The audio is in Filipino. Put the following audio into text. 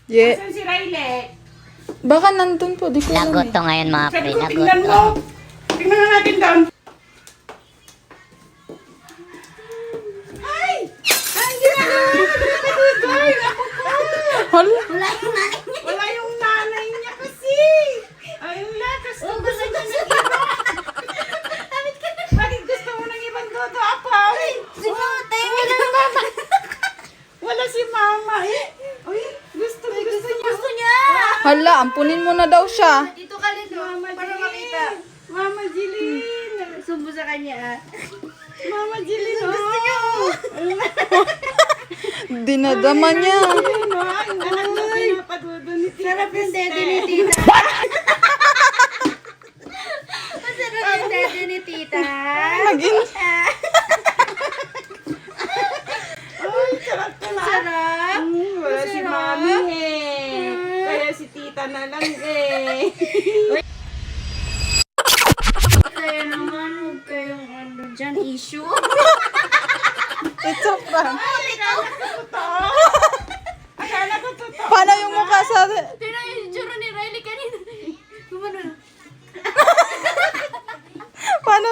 Yeah. Asan si Riley? Baka nandun po, di ko alam Lagot eh. to ngayon mga Sabi pre. ko, Lagot tingnan to. mo. Tingnan nga natin doon. Ay! Ay, ginagawa niya na Dudoy! Ako po! Hala. Wala yung nanay niya kasi. Ayun lang, kasi gusto niya ng iba. Bakit gusto mo ng ibang dodo, Apaw? Si mama, tayo mo na mama. Wala si mama eh. Uy, gusto niya. Gusto niya. Hala, ampunin mo na daw siya. Dito ka rin Mama para Jilin. makita. Mama Jilin. Sumbo sa kanya ah. Mama Jilin, oh. Gusto niya, Dinadama niya. Ayun, oh. Ang anak na pinapadudo ni Tita. Sarap yung dede ni tita. Masarap yung dede ni tita. Naging... Ay, sarap ka na. Sarap. Wala si mami eh. Kaya si tita na lang eh. Kaya naman, huwag kayong ano dyan, issue. It's a prank. Akala ko totoo. Paano yung mukha sa... Tingnan yung itsura ni Riley kanina. Gumano. Paano?